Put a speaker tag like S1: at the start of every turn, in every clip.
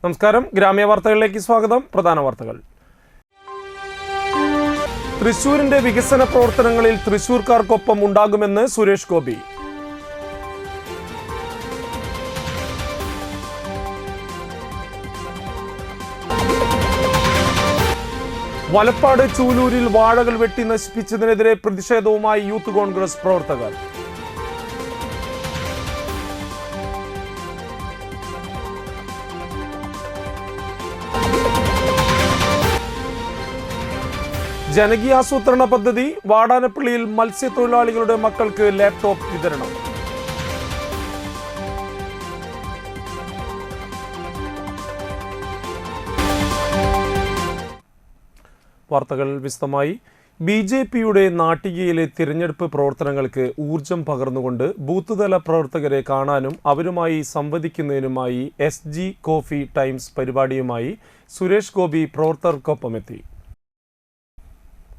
S1: നമസ്കാരം, ഗ്രാമീയ വാർത്തകളിലേക്ക് സ്വാഗതം. പ്രധാന വാർത്തകൾ. തൃശൂരിന്റെ വികസന പ്രവർത്തനങ്ങളിൽ തൃശൂർക്കാർക്കൊപ്പം ഉണ്ടാകുമെന്ന് സുരേഷ് ഗോപി. വലപ്പാട് ചൂലൂരിൽ വാഴകൾ വെട്ടി നശിപ്പിച്ചതിനെതിരെ പ്രതിഷേധവുമായി യൂത്ത് കോൺഗ്രസ് പ്രവർത്തകർ. ജനകീയാസൂത്രണ പദ്ധതി. വാടാനപ്പള്ളിയിൽ മത്സ്യത്തൊഴിലാളികളുടെ മക്കൾക്ക് ലാപ്ടോപ്പ് വിതരണം. വാർത്തകൾ വിശദമായി. BJPയുടെ നാട്ടികയിലെ തിരഞ്ഞെടുപ്പ് പ്രവർത്തനങ്ങൾക്ക് ഊർജം പകർന്നുകൊണ്ട് ബൂത്ത് തല പ്രവർത്തകരെ കാണാനും അവരുമായി സംവദിക്കുന്നതിനുമായി SG കോഫി ടൈംസ് പരിപാടിയുമായി സുരേഷ് ഗോപി പ്രവർത്തകർക്കൊപ്പമെത്തി.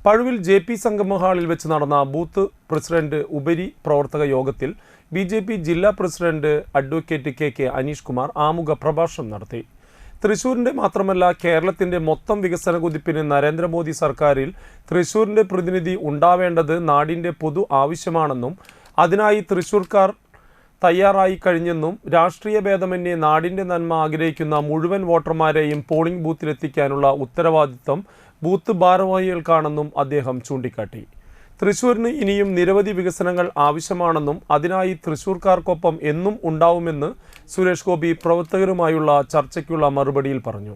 S1: പഴുവിൽ JP സംഗമ ഹാളിൽ വെച്ച് നടന്ന ബൂത്ത് പ്രസിഡന്റ് ഉപരി പ്രവർത്തക യോഗത്തിൽ BJP ജില്ലാ president advocate KK Aneesh Kumar ആമുഖ പ്രഭാഷണം നടത്തി. തൃശൂരിന്റെ മാത്രമല്ല കേരളത്തിന്റെ മൊത്തം വികസന കുതിപ്പിന് നരേന്ദ്രമോദി സർക്കാരിൽ തൃശൂരിന്റെ പ്രതിനിധി ഉണ്ടാവേണ്ടത് നാടിന്റെ പൊതു ആവശ്യമാണെന്നും അതിനായി തൃശൂർക്കാർ തയ്യാറായി കഴിഞ്ഞെന്നും രാഷ്ട്രീയ ഭേദമന്യേ നാടിന്റെ നന്മ ആഗ്രഹിക്കുന്ന മുഴുവൻ വോട്ടർമാരെയും പോളിംഗ് ബൂത്തിലെത്തിക്കാനുള്ള ഉത്തരവാദിത്തം ബൂത്ത് ഭാരവാഹികൾക്കാണെന്നും അദ്ദേഹം ചൂണ്ടിക്കാട്ടി. തൃശൂരിന് ഇനിയും നിരവധി വികസനങ്ങൾ ആവശ്യമാണെന്നും അതിനായി തൃശൂർക്കാർക്കൊപ്പം എന്നും ഉണ്ടാവുമെന്ന് സുരേഷ് ഗോപി പ്രവർത്തകരുമായുള്ള ചർച്ചയ്ക്കുള്ള മറുപടിയിൽ പറഞ്ഞു.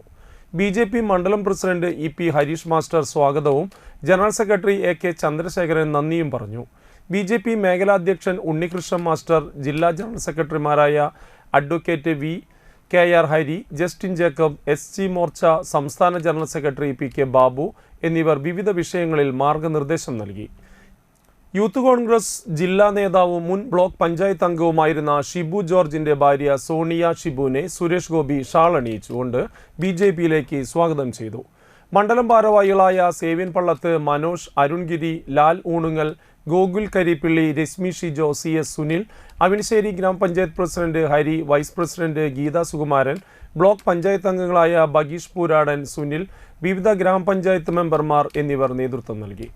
S1: BJP മണ്ഡലം പ്രസിഡന്റ് EP ഹരീഷ് മാസ്റ്റർ സ്വാഗതവും ജനറൽ സെക്രട്ടറി AK ചന്ദ്രശേഖരൻ നന്ദിയും പറഞ്ഞു. BJP മേഖലാധ്യക്ഷൻ ഉണ്ണികൃഷ്ണൻ മാസ്റ്റർ, ജില്ലാ ജനറൽ സെക്രട്ടറിമാരായ advocate VKR Hari, Justin Jacob, SC Morcha സംസ്ഥാന ജനറൽ സെക്രട്ടറി PK ബാബു എന്നിവർ വിവിധ വിഷയങ്ങളിൽ മാർഗനിർദ്ദേശം നൽകി. യൂത്ത് കോൺഗ്രസ് ജില്ലാ നേതാവും മുൻ ബ്ലോക്ക് പഞ്ചായത്ത് അംഗവുമായിരുന്ന ഷിബു ജോർജിന്റെ ഭാര്യ സോണിയ ഷിബുവിനെ സുരേഷ് ഗോപി ഷാൾ അണിയിച്ചുകൊണ്ട് BJPയിലേക്ക് സ്വാഗതം ചെയ്തു. മണ്ഡലം ഭാരവാഹികളായ സേവ്യൻ പള്ളത്ത്, മനോജ്, അരുൺഗിരി, ലാൽ ഊണുങ്ങൽ, ഗോകുൽ കരിപ്പിള്ളി, രശ്മി ഷിജോ, CS സുനിൽ, അവിനിശ്ശേരി ഗ്രാമപഞ്ചായത്ത് president Hari, vice president Geetha Sukumaran, block panchayat അംഗങ്ങളായ ബഗീഷ് പൂരാടൻ, സുനിൽ, വിവിധ ഗ്രാമപഞ്ചായത്ത് മെമ്പർമാർ എന്നിവർ നേതൃത്വം നൽകി.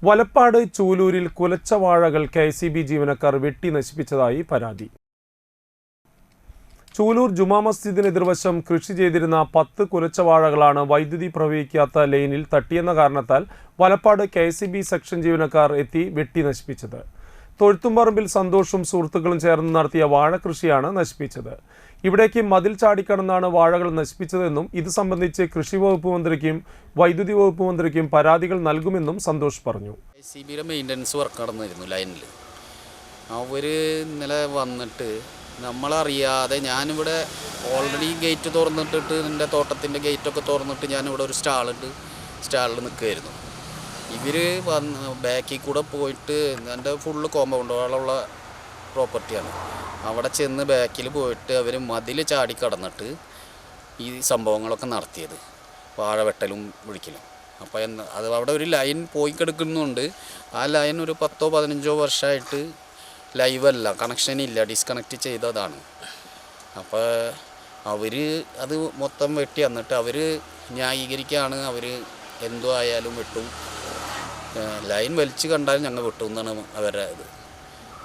S1: വലപ്പാട് ചൂലൂരിൽ കുലച്ച വാഴകൾ KCB ജീവനക്കാർ വെട്ടി നശിപ്പിച്ചതായി പരാതി. ചൂലൂർ ജുമാ മസ്ജിദിന് എതിർവശം കൃഷി ചെയ്തിരുന്ന 10 കുലച്ച വാഴകളാണ് വൈദ്യുതി പ്രവഹിക്കാത്ത ലൈനിൽ തട്ടിയെന്ന കാരണത്താൽ വലപ്പാട് KCB സെക്ഷൻ ജീവനക്കാർ എത്തി വെട്ടി നശിപ്പിച്ചത്. തൊഴുത്തുംപറമ്പിൽ സന്തോഷും സുഹൃത്തുക്കളും ചേർന്ന് നടത്തിയ വാഴ കൃഷിയാണ് നശിപ്പിച്ചത്. ഇവിടേക്ക് മതിൽ ചാടിക്കടന്നാണ് വാഴകൾ നശിപ്പിച്ചതെന്നും ഇത് സംബന്ധിച്ച് കൃഷി വകുപ്പ് മന്ത്രിക്കും വൈദ്യുതി വകുപ്പ് മന്ത്രിക്കും പരാതികൾ നൽകുമെന്നും സന്തോഷ് പറഞ്ഞു.
S2: KCBയുടെ മെയിൻ്റനൻസ് വർക്ക് നടന്നിരുന്നു ലൈനിൽ. അവർ ഇന്നലെ വന്നിട്ട് നമ്മളറിയാതെ, ഞാനിവിടെ ഓൾറെഡി ഗേറ്റ് തുറന്നിട്ടിട്ട് എൻ്റെ തോട്ടത്തിൻ്റെ ഗേറ്റൊക്കെ തുറന്നിട്ട് ഞാനിവിടെ ഒരു സ്റ്റാളിൽ നിൽക്കുകയായിരുന്നു. ഇവർ വന്ന് ബാക്കിൽ കൂടെ പോയിട്ട്, എൻ്റെ ഫുള്ള് കോമ്പൗണ്ടുകളുള്ള പ്രോപ്പർട്ടിയാണ്, അവിടെ ചെന്ന് ബാക്കിൽ പോയിട്ട് അവർ മതിൽ ചാടിക്കടന്നിട്ട് ഈ സംഭവങ്ങളൊക്കെ നടത്തിയത്, വാഴ വെട്ടലും വിളിക്കലും. അപ്പോൾ അത് അവിടെ ഒരു ലൈൻ പോയി കിടക്കുന്നുണ്ട്. ആ ലൈൻ ഒരു 10-15 വർഷമായിട്ട് ലൈവല്ല, കണക്ഷനില്ല, ഡിസ്കണക്റ്റ് ചെയ്തതാണ്. അപ്പോൾ അവർ അത് മൊത്തം വെട്ടി എന്നിട്ട് അവർ ന്യായീകരിക്കുകയാണ്, അവർ എന്തോ ആയാലും വെട്ടും, ലൈൻ വലിച്ച് കണ്ടാൽ ഞങ്ങൾ വെട്ടും എന്നാണ് അവരുടെ ഇത്.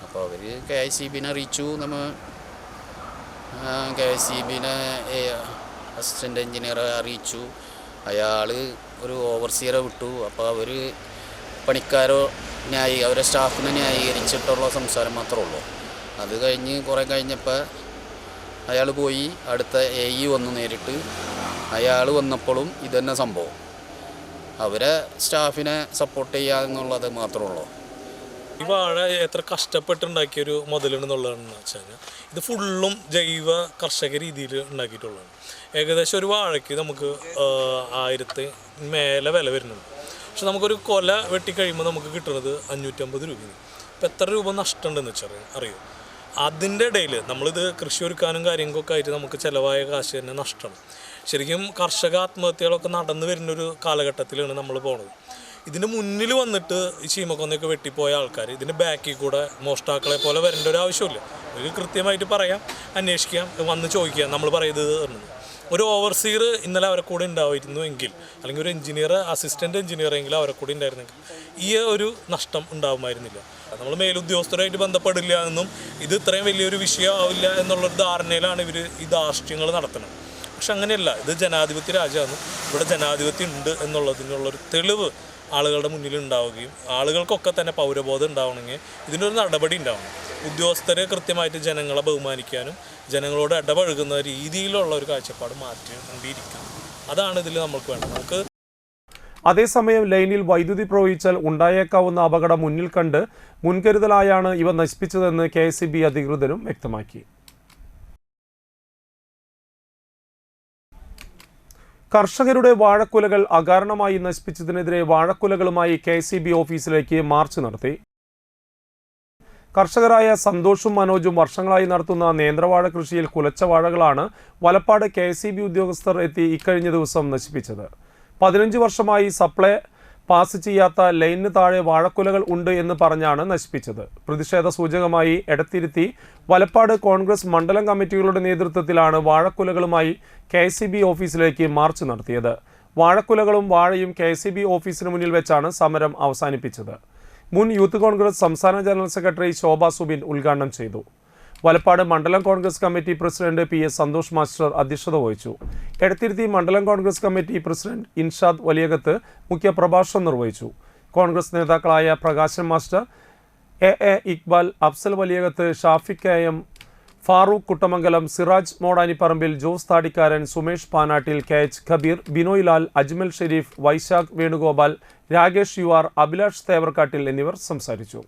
S2: അപ്പോൾ അവർ KCBനെ അറിയിച്ചു. നമ്മൾ KCBനെ അസിസ്റ്റൻ്റ് എഞ്ചിനീയറെ അറിയിച്ചു. അയാൾ ഒരു ഓവർസിയറെ വിട്ടു. അപ്പോൾ അവർ പണിക്കാരോ അവരെ സ്റ്റാഫിനെ ന്യായീകരിച്ചിട്ടുള്ള സംസാരം മാത്രമേ ഉള്ളൂ. അത് കഴിഞ്ഞ് കുറേ കഴിഞ്ഞപ്പോൾ അയാൾ പോയി, അടുത്ത AE വന്നു നേരിട്ട്. അയാൾ വന്നപ്പോഴും ഇതന്നെ സംഭവം. അവരെ സ്റ്റാഫിനെ സപ്പോർട്ട് ചെയ്യുക എന്നുള്ളത് മാത്രമേ ഉള്ളൂ.
S3: ഈ വാഴ എത്ര കഷ്ടപ്പെട്ടുണ്ടാക്കിയൊരു മുതലെന്നുള്ളതെന്ന് വെച്ച് കഴിഞ്ഞാൽ ഇത് ഫുള്ളും ജൈവ കർഷക രീതിയിൽ ഉണ്ടാക്കിയിട്ടുള്ളതാണ്. ഏകദേശം ഒരു വാഴയ്ക്ക് നമുക്ക് 1000 മേലെ വില വരുന്നുണ്ട്. പക്ഷെ നമുക്കൊരു കൊല വെട്ടിക്കഴിയുമ്പോൾ നമുക്ക് കിട്ടുന്നത് 550 രൂപയാണ്. ഇപ്പം എത്ര രൂപ നഷ്ടമുണ്ടെന്ന് വെച്ചാൽ അറിയും. അതിൻ്റെ ഇടയിൽ നമ്മളിത് കൃഷി ഒരുക്കാനും കാര്യങ്ങളൊക്കെ ആയിട്ട് നമുക്ക് ചിലവായ കാശ് തന്നെ നഷ്ടമാണ്. ശരിക്കും കർഷക ആത്മഹത്യകളൊക്കെ നടന്നു വരുന്നൊരു കാലഘട്ടത്തിലാണ് നമ്മൾ പോണത്. ഇതിൻ്റെ മുന്നിൽ വന്നിട്ട് ഈ ചീമക്കൊന്നൊക്കെ വെട്ടിപ്പോയ ആൾക്കാർ ഇതിൻ്റെ ബാക്കിൽ കൂടെ മോഷ്ടാക്കളെ പോലെ വരേണ്ട ഒരു ആവശ്യമില്ല. ഒരു കൃത്യമായിട്ട് പറയാം, അന്വേഷിക്കാം, വന്ന് ചോദിക്കാം, നമ്മൾ പറയുന്നത് പറഞ്ഞത്. ഒരു ഓവർസീർ ഇന്നലെ അവരെ കൂടെ ഉണ്ടായിരുന്നു എങ്കിൽ, അല്ലെങ്കിൽ ഒരു എഞ്ചിനീയർ, അസിസ്റ്റൻ്റ് എഞ്ചിനീയർ എങ്കിലും അവരെ കൂടെ ഉണ്ടായിരുന്നെങ്കിൽ ഈ ഒരു നഷ്ടം ഉണ്ടാകുമായിരുന്നില്ല. നമ്മൾ മേലുദ്യോഗസ്ഥരായിട്ട് ബന്ധപ്പെടില്ല എന്നും ഇത് ഇത്രയും വലിയൊരു വിഷയമാവില്ല എന്നുള്ളൊരു ധാരണയിലാണ് ഇവർ ഈ ധാർഷ്ട്യങ്ങൾ നടത്തുന്നത്. പക്ഷെ അങ്ങനെയല്ല, ഇത് ജനാധിപത്യ രാജ്യമാണ്. ഇവിടെ ജനാധിപത്യം ഉണ്ട് എന്നുള്ളതിനുള്ളൊരു തെളിവ് ആളുകളുടെ മുന്നിൽ ഉണ്ടാവുകയും ആളുകൾക്കൊക്കെ തന്നെ പൗരബോധം ഉണ്ടാവണമെങ്കിൽ ഇതിനൊരു നടപടി ഉണ്ടാവണം. ഉദ്യോഗസ്ഥരെ കൃത്യമായിട്ട് ജനങ്ങളെ ബഹുമാനിക്കാനും ജനങ്ങളോട് ഇടപഴകുന്ന രീതിയിലുള്ള ഒരു കാഴ്ചപ്പാട് മാറ്റിക്കൊണ്ടിരിക്കണം. അതാണ് ഇതിൽ നമുക്ക് വേണ്ടത്. നമുക്ക്
S1: അതേസമയം ലൈനിൽ വൈദ്യുതി പ്രവഹിച്ചാൽ ഉണ്ടായേക്കാവുന്ന അപകടം മുന്നിൽ കണ്ട് മുൻകരുതലായാണ് ഇവ നശിപ്പിച്ചതെന്ന് KSEB അധികൃതരും വ്യക്തമാക്കി. കർഷകരുടെ വാഴക്കുലകൾ അകാരണമായി നശിപ്പിച്ചതിനെതിരെ വാഴക്കുലകളുമായി KSEB ഓഫീസിലേക്ക് മാർച്ച് നടത്തി. കർഷകരായ സന്തോഷും മനോജും വർഷങ്ങളായി നടത്തുന്ന നേന്ത്രവാഴ കൃഷിയിൽ കുലച്ച വാഴകളാണ് വലപ്പാട് KSEB ഉദ്യോഗസ്ഥർ എത്തി ഇക്കഴിഞ്ഞ ദിവസം നശിപ്പിച്ചത്. 15 വർഷമായി സപ്ലൈ പാസ് ചെയ്യാത്ത ലൈനിന് താഴെ വാഴക്കുലകൾ ഉണ്ട് എന്ന് പറഞ്ഞാണ് നശിപ്പിച്ചത്. പ്രതിഷേധ സൂചകമായി എടത്തിരുത്തി വലപ്പാട് കോൺഗ്രസ് മണ്ഡലം കമ്മിറ്റികളുടെ നേതൃത്വത്തിലാണ് വാഴക്കുലകളുമായി KSEB ഓഫീസിലേക്ക് മാർച്ച് നടത്തിയത്. വാഴക്കുലകളും വാഴയും KSEB ഓഫീസിന് മുന്നിൽ വെച്ചാണ് സമരം അവസാനിപ്പിച്ചത്. മുൻ യൂത്ത് കോൺഗ്രസ് സംസ്ഥാന ജനറൽ സെക്രട്ടറി ശോഭ സുബിൻ ഉദ്ഘാടനം ചെയ്തു. വലപ്പാട് മണ്ഡലം Congress committee president PS Santhosh master അധ്യക്ഷത വഹിച്ചു. എടത്തിരുത്തി മണ്ഡലം കോൺഗ്രസ് കമ്മിറ്റി പ്രസിഡന്റ് ഇൻഷാദ് വലിയകത്ത് മുഖ്യപ്രഭാഷണം നിർവഹിച്ചു. കോൺഗ്രസ് നേതാക്കളായ Prakashan master, AA Iqbal, Afsal Valiyakath, Shafiq KM, Farooq Kuttamangalam, Siraj Modanipparambil, Jose Thadikkaran, Sumesh Panattil, KH Kabeer, Binoy Lal, Ajmal Sherif, Vaishakh Venugopal, Rakesh യുവാർ, അഭിലാഷ് തേവർക്കാട്ടിൽ എന്നിവർ സംസാരിച്ചു.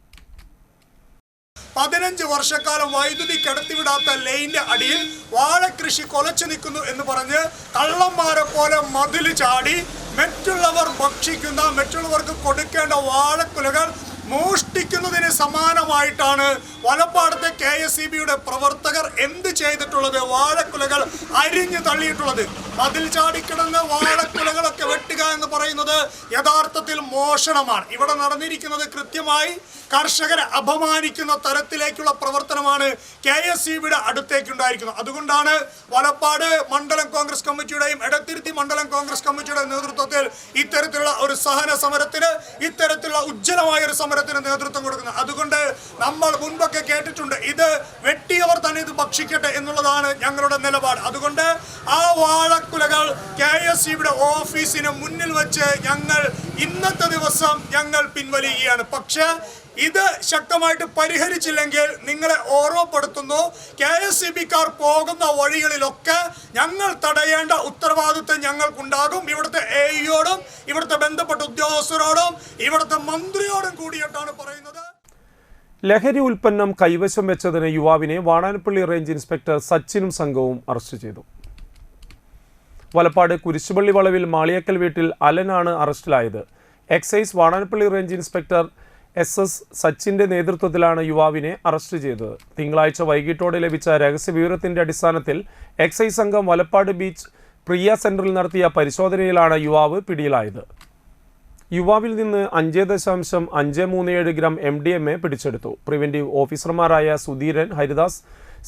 S4: 15 വർഷക്കാലം വൈദ്യുതി കടത്തിവിടാത്ത ലൈനിന്റെ അടിയിൽ വാഴകൃഷി കൊലച്ചു നിൽക്കുന്നു എന്ന് പറഞ്ഞ് കള്ളന്മാരെ പോലെ മതിൽ ചാടി മറ്റുള്ളവർ ഭക്ഷിക്കുന്ന, മറ്റുള്ളവർക്ക് കൊടുക്കേണ്ട വാഴക്കുലകൾ മോഷ്ടിക്കുന്നതിന് സമാനമായിട്ടാണ് വലപ്പാടത്തെ KSEBയുടെ പ്രവർത്തകർ എന്ത് ചെയ്തിട്ടുള്ളത്? വാഴക്കുലകൾ അരിഞ്ഞു തള്ളിയിട്ടുള്ളത്. മതിൽ ചാടിക്കിടന്ന് വാഴക്കുലകളൊക്കെ വെട്ടുക എന്ന് പറയുന്നത് യഥാർത്ഥത്തിൽ മോഷണമാണ്. ഇവിടെ നടന്നിരിക്കുന്നത് കൃത്യമായി കർഷകരെ അപമാനിക്കുന്ന തരത്തിലേക്കുള്ള പ്രവർത്തനമാണ് KSEBയുടെ അടുത്തേക്കുണ്ടായിരിക്കുന്നത്. അതുകൊണ്ടാണ് വലപ്പാട് മണ്ഡലം കോൺഗ്രസ് കമ്മിറ്റിയുടെയും എടത്തിരുത്തി മണ്ഡലം കോൺഗ്രസ് കമ്മിറ്റിയുടെ നേതൃത്വത്തിൽ ഇത്തരത്തിലുള്ള ഒരു സഹന സമരത്തിന്, ഇത്തരത്തിലുള്ള ഉജ്ജ്വലമായ ഒരു സമരത്തിന് നേതൃത്വം കൊടുക്കുന്നത്. അതുകൊണ്ട് നമ്മൾ മുൻപൊക്കെ കേട്ടിട്ടുണ്ട്, ഇത് വെട്ടിയവർ തന്നെ ഇത് ഭക്ഷിക്കട്ടെ എന്നുള്ളതാണ് ഞങ്ങളുടെ നിലപാട്. അതുകൊണ്ട് ആ വാഴക്കുലകൾ KSEBയുടെ ഓഫീസിന് മുന്നിൽ വെച്ച് ഞങ്ങൾ ഇന്നത്തെ ദിവസം ഞങ്ങൾ പിൻവലിയുകയാണ്. പക്ഷേ ഇത് ശക്തമായിട്ട് പരിഹരിച്ചില്ലെങ്കിൽ നിങ്ങളെ ഓർമ്മപ്പെടുത്തുന്നു, KSEBക്കാർ പോകുന്ന വഴികളിലൊക്കെ ഞങ്ങൾ തടയേണ്ട ഉത്തരവാദിത്വം ഞങ്ങൾക്കുണ്ടാകും. ഇവിടുത്തെ AEയോടും ഇവിടുത്തെ ബന്ധപ്പെട്ട ഉദ്യോഗസ്ഥരോടും ഇവിടുത്തെ മന്ത്രിയോടും കൂടിയിട്ടാണ് പറയുന്നത്.
S1: ലഹരി ഉൽപ്പന്നം കൈവശം വെച്ചതിന് യുവാവിനെ വാടാനപ്പള്ളി റേഞ്ച് ഇൻസ്പെക്ടർ സച്ചിനും സംഘവും അറസ്റ്റ് ചെയ്തു. വലപ്പാട് കുരിശുപള്ളി വളവിൽ മാളിയക്കൽ വീട്ടിൽ അലനാണ് അറസ്റ്റിലായത്. Excise Vadanappally range inspector SS സച്ചിൻ്റെ നേതൃത്വത്തിലാണ് യുവാവിനെ അറസ്റ്റ് ചെയ്തത്. തിങ്കളാഴ്ച വൈകിട്ടോടെ ലഭിച്ച രഹസ്യവിവരത്തിൻ്റെ അടിസ്ഥാനത്തിൽ എക്സൈസ് സംഘം വലപ്പാട് ബീച്ച് പ്രിയ സെന്ററിൽ നടത്തിയ പരിശോധനയിലാണ് യുവാവ് പിടിയിലായത്. യുവാവിൽ നിന്ന് 5.537 ഗ്രാം MDMA പിടിച്ചെടുത്തു. പ്രിവെന്റീവ് ഓഫീസർമാരായ സുധീരൻ, ഹരിദാസ്,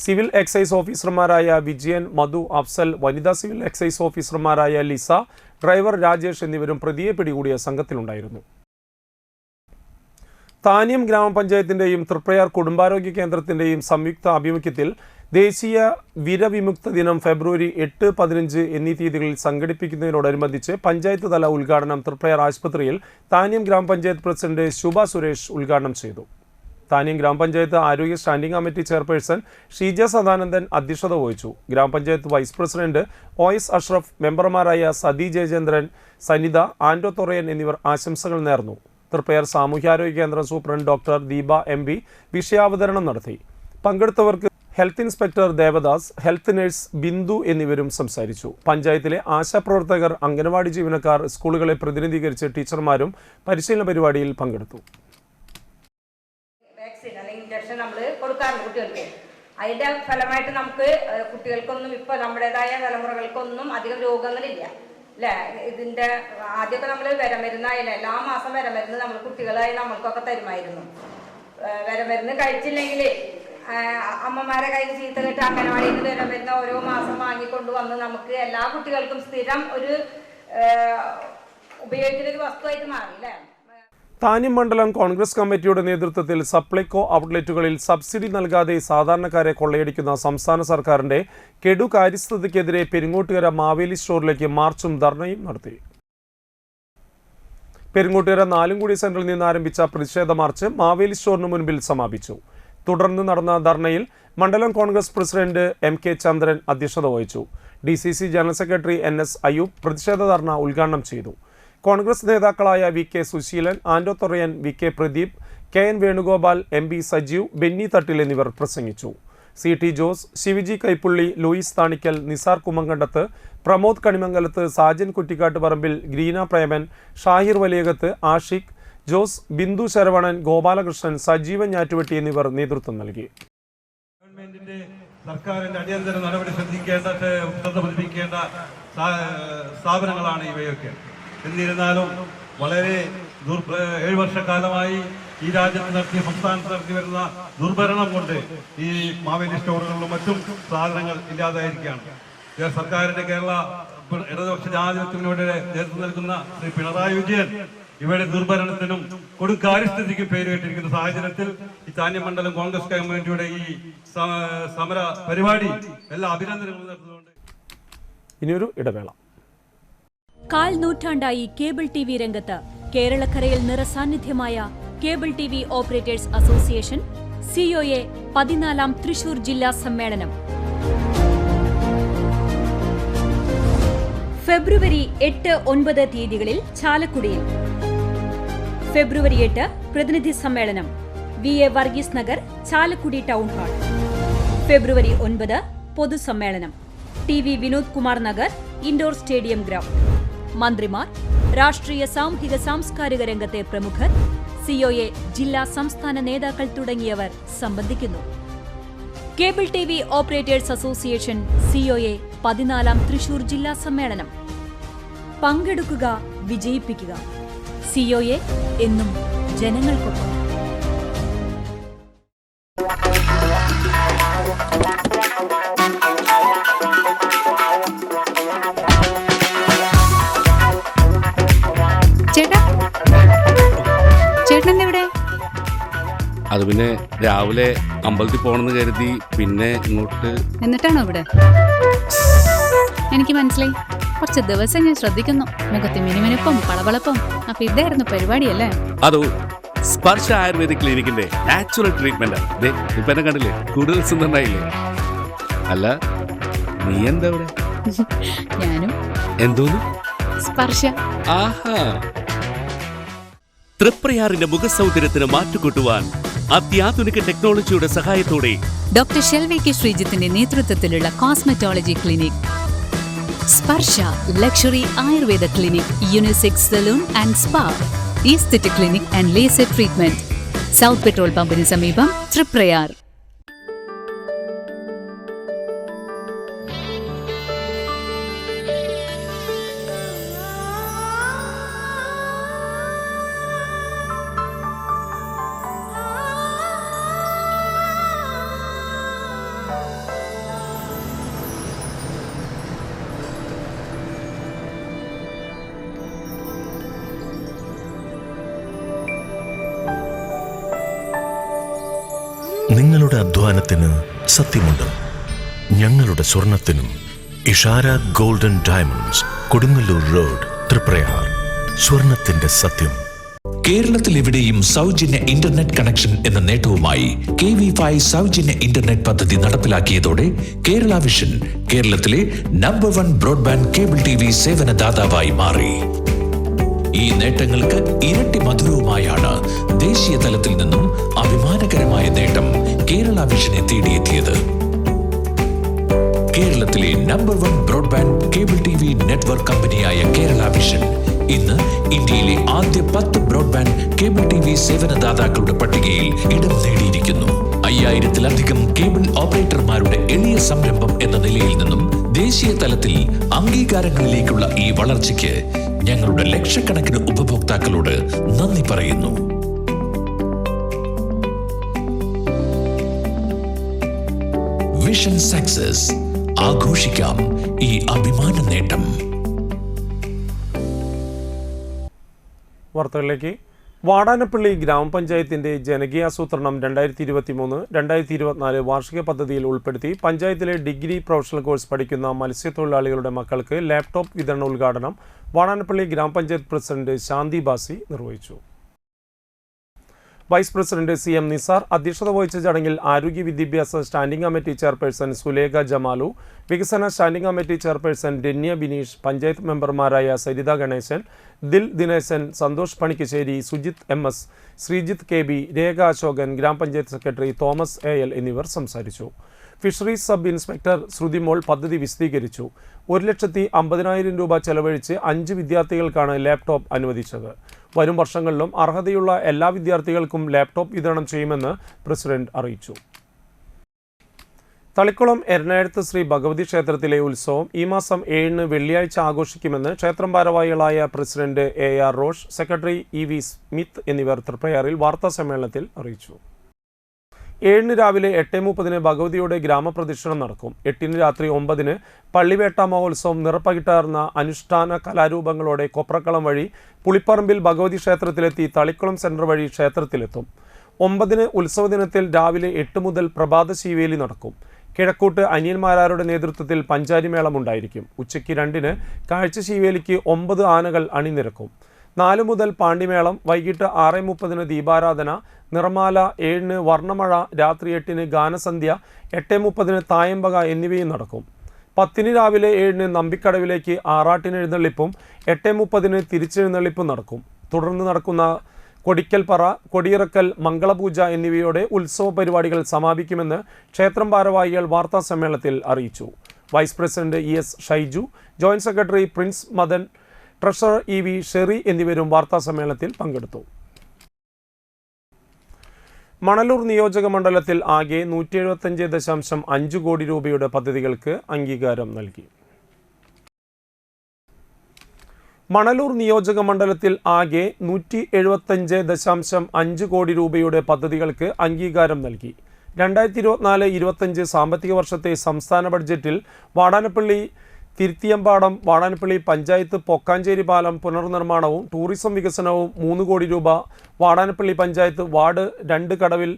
S1: സിവിൽ എക്സൈസ് ഓഫീസർമാരായ വിജയൻ, മധു, അഫ്സൽ, വനിതാ സിവിൽ എക്സൈസ് ഓഫീസർമാരായ ലിസ, ഡ്രൈവർ രാജേഷ് എന്നിവരും പ്രതിയെ പിടികൂടിയ സംഘത്തിലുണ്ടായിരുന്നു. താന്യം ഗ്രാമപഞ്ചായത്തിൻ്റെയും തൃപ്രയാർ കുടുംബാരോഗ്യ കേന്ദ്രത്തിൻ്റെയും സംയുക്ത ആഭിമുഖ്യത്തിൽ ദേശീയ വിരവിമുക്ത ദിനം ഫെബ്രുവരി 8, 15 എന്നീ തീയതികളിൽ സംഘടിപ്പിക്കുന്നതിനോടനുബന്ധിച്ച് പഞ്ചായത്ത് തല ഉദ്ഘാടനം തൃപ്രയാർ ആശുപത്രിയിൽ താന്യം ഗ്രാമപഞ്ചായത്ത് പ്രസിഡന്റ് ശുഭ സുരേഷ് ഉദ്ഘാടനം ചെയ്തു. താന്യം ഗ്രാമപഞ്ചായത്ത് ആരോഗ്യ standing committee chairperson Sheeja Sadanandan അധ്യക്ഷത വഹിച്ചു. ഗ്രാമപഞ്ചായത്ത് വൈസ് പ്രസിഡന്റ് OS അഷ്റഫ്, മെമ്പർമാരായ സതി ജയചന്ദ്രൻ, സനിത, ആൻഡോ തൊറയൻ എന്നിവർ ആശംസകൾ നേർന്നു. തൃപ്രയാർ സാമൂഹ്യാരോഗ്യ കേന്ദ്രം സൂപ്രണ്ട് ഡോക്ടർ ദീപ MB വിഷയാവതരണം നടത്തി. പങ്കെടുത്തവർക്ക് health inspector Devadas, health nurse Bindu എന്നിവരും സംസാരിച്ചു. പഞ്ചായത്തിലെ ആശാപ്രവർത്തകർ, അംഗനവാടി ജീവനക്കാർ, സ്കൂളുകളെ പ്രതിനിധീകരിച്ച് ടീച്ചർമാരും പരിശീലന പരിപാടിയിൽ പങ്കെടുത്തു.
S5: വാക്സിൻ അല്ലെങ്കിൽ ഇഞ്ചക്ഷൻ നമ്മൾ കൊടുക്കാറുണ്ട് കുട്ടികൾക്ക്. അതിന്റെ ഫലമായിട്ട് നമുക്ക് കുട്ടികൾക്കൊന്നും ഇപ്പോൾ നമ്മുടേതായ തലമുറകൾക്കൊന്നും അധികം രോഗങ്ങളില്ല. അല്ലേ? ഇതിൻ്റെ ആദ്യമൊക്കെ നമ്മൾ വിരമരുന്നായില്ല, എല്ലാ മാസം വിരമരുന്ന് നമ്മൾ കുട്ടികളായി നമ്മൾക്കൊക്കെ തരുമായിരുന്നു. വിരമരുന്ന് കഴിച്ചില്ലെങ്കിൽ അമ്മമാരെ കയ്യിൽ ചീത്ത കെട്ട് അംഗനവാടിയിൽ നിന്ന് വിരമരുന്ന് ഓരോ മാസം വാങ്ങിക്കൊണ്ടുവന്ന് നമുക്ക് എല്ലാ കുട്ടികൾക്കും സ്ഥിരം ഒരു ഉപയോഗിക്കുന്ന ഒരു വസ്തുവായിട്ട് മാറി അല്ലേ?
S1: താന്യം മണ്ഡലം കോൺഗ്രസ് കമ്മിറ്റിയുടെ നേതൃത്വത്തിൽ സപ്ലൈകോ ഔട്ട്ലെറ്റുകളിൽ സബ്സിഡി നൽകാതെ സാധാരണക്കാരെ കൊള്ളയടിക്കുന്ന സംസ്ഥാന സർക്കാരിന്റെ കെടു കാര്യസ്ഥതയ്ക്കെതിരെ പെരിങ്ങോട്ടുകര മാവേലി സ്റ്റോറിലേക്ക് മാർച്ചും ധർണയും നടത്തി. പെരിങ്ങോട്ടുകര നാലുംകുടി സെന്ററിൽ നിന്ന് ആരംഭിച്ച പ്രതിഷേധ മാർച്ച് മാവേലി സ്റ്റോറിന് മുൻപിൽ സമാപിച്ചു. തുടർന്ന് നടന്ന ധർണയിൽ മണ്ഡലം കോൺഗ്രസ് പ്രസിഡന്റ് MK ചന്ദ്രൻ അധ്യക്ഷത വഹിച്ചു. DCC general secretary NS Ayyub പ്രതിഷേധ ധർണ ഉദ്ഘാടനം ചെയ്തു. കോൺഗ്രസ് നേതാക്കളായ VK സുശീലൻ, ആൻഡോ Thorayan, VK Pradeep, KN Venugopal, MB Sajeev, Benny തട്ടിൽ എന്നിവർ പ്രസംഗിച്ചു. CT ജോസ്, ശിവജി കൈപ്പുള്ളി, ലൂയിസ് താണിക്കൽ, നിസാർ കുമ്മങ്കണ്ടത്ത്, പ്രമോദ് കണിമംഗലത്ത്, സാജൻ കുറ്റിക്കാട്ട് പറമ്പിൽ, ഗ്രീന പ്രേമൻ, ഷാഹിർ വലിയകത്ത്, ആഷിഖ്, ജോസ്, ബിന്ദു ശരവണൻ, ഗോപാലകൃഷ്ണൻ, സജീവൻ ഞാറ്റുവെട്ടി എന്നിവർ നേതൃത്വം നൽകി.
S6: ഗവൺമെന്റിന്റെ സർക്കാരിന്റെ അടിയന്തര നടപടി ശ്രദ്ധ പതിപ്പിക്കേണ്ട സ്ഥാപനങ്ങളാണ് ഇവയൊക്കെ. എന്നിരുന്നാലും വളരെ 7 വർഷക്കാലമായി ഈ രാജ്യത്ത് നടത്തിയ സംസ്ഥാനത്ത് നടത്തി വരുന്ന ദുർഭരണം കൊണ്ട് ഈ മാവേലി സ്റ്റോറുകളിലും മറ്റും സാധനങ്ങൾ ഇല്ലാതായിരിക്കുകയാണ്. സർക്കാരിന്റെ കേരള ഇടതുപക്ഷ ജനാധിപത്യത്തിനോട് നേതൃത്വം നൽകുന്ന ശ്രീ പിണറായി വിജയൻ ഇവയുടെ ദുർഭരണത്തിനും കൊടുങ്കാര്യസ്ഥിതിക്കും പേരുകേട്ടിരിക്കുന്ന സാഹചര്യത്തിൽ ഈ താന്യം മണ്ഡലം കോൺഗ്രസ് കമ്മിറ്റിയുടെ ഈ സമര പരിപാടി എല്ലാ അഭിനന്ദനങ്ങളും നടത്തുന്നുണ്ട്.
S1: ഇനിയൊരു ഇടവേള.
S7: കാൽ നൂറ്റാണ്ടായി കേബിൾ TV രംഗത്ത് കേരളക്കരയിൽ നിറസാന്നിധ്യമായ cable TV operators association COA 14ാം തൃശൂർ ജില്ലാ സമ്മേളനം ഫെബ്രുവരി 8, 9 തീയതികളിൽ ചാലക്കുടിയിൽ. ഫെബ്രുവരി 8 പ്രതിനിധി സമ്മേളനം VA Varghese Nagar, Chalakudy town hall. February 9 പൊതുസമ്മേളനം TV Vinod Kumar Nagar, indoor stadium ground. മന്ത്രിമാർ, രാഷ്ട്രീയ സാമൂഹിക സാംസ്കാരിക രംഗത്തെ പ്രമുഖർ, COA ജില്ലാ സംസ്ഥാന നേതാക്കൾ തുടങ്ങിയവർ സംബന്ധിക്കുന്നു. Cable TV operators association COA 14ാം തൃശൂർ ജില്ലാ സമ്മേളനം. പങ്കെടുക്കുക, വിജയിപ്പിക്കുക. COA എന്നും ജനങ്ങൾക്കൊപ്പം.
S8: അത് പിന്നെ രാവിലെ അമ്പലത്തിൽ പോകണമെന്ന് കരുതി പിന്നെ ഇങ്ങോട്ട്.
S9: എന്നിട്ടാണോ ഇവിടെ? എനിക്ക് മനസ്സിലായി. കുറച്ച് ദിവസം ഞാൻ ശ്രദ്ധിക്കുന്നു. മുഖത്ത് മിനുമിനുപ്പം പളവളപ്പം. അപ്പൊ ഇതായിരുന്നു പരിപാടിയല്ലേ?
S8: അതോ സ്പർശ ആയുർവേദിക് ക്ലിനിക്കിന്റെ നാച്ചുറൽ ട്രീറ്റ്മെന്റ്. ഇപ്പൊ എന്നെ കണ്ടില്ലേ, കൂടുതൽ സുന്ദരനായില്ലേ? അല്ല, നീ എന്താ ഇവിടെ?
S9: ഞാനും.
S8: എന്തോന്നു?
S9: സ്പർശ.
S8: ആഹാ. തൃപ്രയാറിന്റെ മുഖസൗന്ദര്യത്തിന് മാറ്റുകൂട്ടുവാൻ അത്യാധുനിക ടെക്നോളജിയുടെ സഹായത്തോടെ
S9: ഡോക്ടർ ഷെൽവി കെ ശ്രീജിത്തിന്റെ നേതൃത്വത്തിലുള്ള cosmetology clinic Sparsha luxury Ayurveda clinic, unisex salon and spa, aesthetic clinic and laser treatment. South petrol പമ്പിന് സമീപം, തൃപ്രയാർ.
S10: നിങ്ങളുടെ അധ്വാനത്തിന് സത്യമുണ്ട്. ഞങ്ങളുടെ സ്വർണത്തിനും. Ishara golden diamonds, Kodungallur road, Triprayar. സ്വർണത്തിന്റെ സത്യം.
S11: കേരളത്തിൽ എവിടെയും സൗജന്യ ഇന്റർനെറ്റ് കണക്ഷൻ എന്ന നേട്ടവുമായി KV5 സൗജന്യ ഇന്റർനെറ്റ് പദ്ധതി നടപ്പിലാക്കിയതോടെ കേരള വിഷൻ കേരളത്തിലെ നമ്പർ 1 ബ്രോഡ്ബാൻഡ് കേബിൾ TV സേവനദാതാവായി മാറി. ഈ നേട്ടങ്ങൾക്ക് ഇരട്ടി മധുരവുമായാണ് ദേശീയ തലത്തിൽ നിന്നും അഭിമാനകരമായ നേട്ടം കേരള വിഷനെ തേടിയെത്തിയത്. കേരളത്തിലെ number 1 broadband cable TV network കമ്പനിയായ കേരള വിഷൻ ഇന്ന് ഇന്ത്യയിലെ ആദ്യ 10 ബ്രോഡ്ബാൻഡ് കേബിൾ TV സേവനദാതാക്കളുടെ പട്ടികയിൽ ഇടം നേടിയിരിക്കുന്നു. 5000-ലധികം കേബിൾ ഓപ്പറേറ്റർമാരുടെ എളിയ സംരംഭം എന്ന നിലയിൽ നിന്നും ദേശീയ തലത്തിൽ അംഗീകാരങ്ങളിലേക്കുള്ള ഈ വളർച്ചയ്ക്ക് ഞങ്ങളുടെ ലക്ഷക്കണക്കിന് ഉപഭോക്താക്കളോട് നന്ദി പറയുന്നു. Vision success. ആഘോഷിക്കാം ഈ അഭിമാന നേട്ടം.
S1: വാർത്തകളിലേക്ക്. വാടാനപ്പള്ളി ഗ്രാമപഞ്ചായത്തിന്റെ ജനകീയാസൂത്രണം 2023-2024 വാർഷിക പദ്ധതിയിൽ ഉൾപ്പെടുത്തി പഞ്ചായത്തിലെ ഡിഗ്രി പ്രൊഫഷണൽ കോഴ്സ് പഠിക്കുന്ന മത്സ്യത്തൊഴിലാളികളുടെ മക്കൾക്ക് ലാപ്ടോപ്പ് വിതരണ ഉദ്ഘാടനം വാടാനപ്പള്ളി ഗ്രാമപഞ്ചായത്ത് പ്രസിഡന്റ് ശാന്തി ബാസി നിർവഹിച്ചു. വൈസ് പ്രസിഡന്റ് CM നിസാർ അധ്യക്ഷത വഹിച്ച ചടങ്ങിൽ ആരോഗ്യ വിദ്യാഭ്യാസ standing committee chairperson Sulekha Jamalu, വികസന standing committee chairperson Ranya Bineesh, panchayat മെമ്പർമാരായ സരിത ഗണേശൻ, ദിൽ ദിനേശൻ, സന്തോഷ് പണിക്കശ്ശേരി, സുജിത് MS, ശ്രീജിത്ത് KB, രേഖ അശോകൻ, ഗ്രാമപഞ്ചായത്ത് സെക്രട്ടറി തോമസ് AL എന്നിവർ സംസാരിച്ചു. ഫിഷറീസ് സബ് ഇൻസ്പെക്ടർ ശ്രുതിമോൾ പദ്ധതി വിശദീകരിച്ചു. 1,50,000 രൂപ ചെലവഴിച്ച് 5 വിദ്യാർത്ഥികൾക്കാണ് ലാപ്ടോപ്പ് അനുവദിച്ചത്. വരും വർഷങ്ങളിലും അർഹതയുള്ള എല്ലാ വിദ്യാർത്ഥികൾക്കും ലാപ്ടോപ്പ് വിതരണം ചെയ്യുമെന്ന് പ്രസിഡന്റ് അറിയിച്ചു. തളിക്കുളം എരണാഴത്ത് ശ്രീ ഭഗവതി ക്ഷേത്രത്തിലെ ഉത്സവം ഈ മാസം 7 വെള്ളിയാഴ്ച ആഘോഷിക്കുമെന്ന് ക്ഷേത്രം ഭാരവാഹികളായ president AR Rosh, secretary EV Smith എന്നിവർ തൃപ്രയാറിൽ വാർത്താസമ്മേളനത്തിൽ അറിയിച്ചു. 7 രാവിലെ 8:30 ഭഗവതിയുടെ ഗ്രാമപ്രദക്ഷിണം നടക്കും. 8 രാത്രി 9 പള്ളിവേട്ട മഹോത്സവം നിറപ്പകിട്ടാർന്ന അനുഷ്ഠാന കലാരൂപങ്ങളോടെ കൊപ്രക്കളം വഴി പുളിപ്പറമ്പിൽ ഭഗവതി ക്ഷേത്രത്തിലെത്തി തളിക്കുളം സെൻറ്റർ വഴി ക്ഷേത്രത്തിലെത്തും. 9 ഉത്സവ ദിനത്തിൽ രാവിലെ 8 മുതൽ പ്രഭാത ശീവേലി നടക്കും. കിഴക്കൂട്ട് അനിയന്മാരാരുടെ നേതൃത്വത്തിൽ പഞ്ചാരിമേളം ഉണ്ടായിരിക്കും. ഉച്ചയ്ക്ക് 2 കാഴ്ച ശീവേലിക്ക് 9 ആനകൾ അണിനിരക്കും. 4 മുതൽ പാണ്ടിമേളം, വൈകിട്ട് 6:30 ദീപാരാധന, നിറമാല, 7 വർണ്ണമഴ, രാത്രി 8 ഗാനസന്ധ്യ, 8:30 തായമ്പക എന്നിവയും നടക്കും. 10 രാവിലെ 7 നമ്പിക്കടവിലേക്ക് ആറാട്ടിനെഴുന്നള്ളിപ്പും 8:30 തിരിച്ചെഴുന്നള്ളിപ്പും നടക്കും. തുടർന്ന് നടക്കുന്ന കൊടിക്കൽപ്പറ, കൊടിയിറക്കൽ, മംഗളപൂജ എന്നിവയോടെ ഉത്സവ പരിപാടികൾ സമാപിക്കുമെന്ന് ക്ഷേത്രം ഭാരവാഹികൾ വാർത്താസമ്മേളനത്തിൽ അറിയിച്ചു. Vice president ES Shaiju, joint secretary Prince Madan, treasurer EV Sherry എന്നിവരും വാർത്താസമ്മേളനത്തിൽ പങ്കെടുത്തു. മണലൂർ നിയോജക മണ്ഡലത്തിൽ ആകെ 175.5 കോടി രൂപയുടെ പദ്ധതികൾക്ക് അംഗീകാരം നൽകി. മണലൂർ നിയോജക മണ്ഡലത്തിൽ ആകെ 175.5 കോടി രൂപയുടെ പദ്ധതികൾക്ക് അംഗീകാരം നൽകി. 2024-25 സാമ്പത്തിക വർഷത്തെ സംസ്ഥാന ബഡ്ജറ്റിൽ വാടാനപ്പള്ളി തിരുത്തിയമ്പാടം വാടാനപ്പള്ളി പഞ്ചായത്ത് പൊക്കാഞ്ചേരി പാലം പുനർനിർമ്മാണവും ടൂറിസം വികസനവും 3 കോടി രൂപ, വാടാനപ്പള്ളി പഞ്ചായത്ത് വാർഡ് 2 കടവിൽ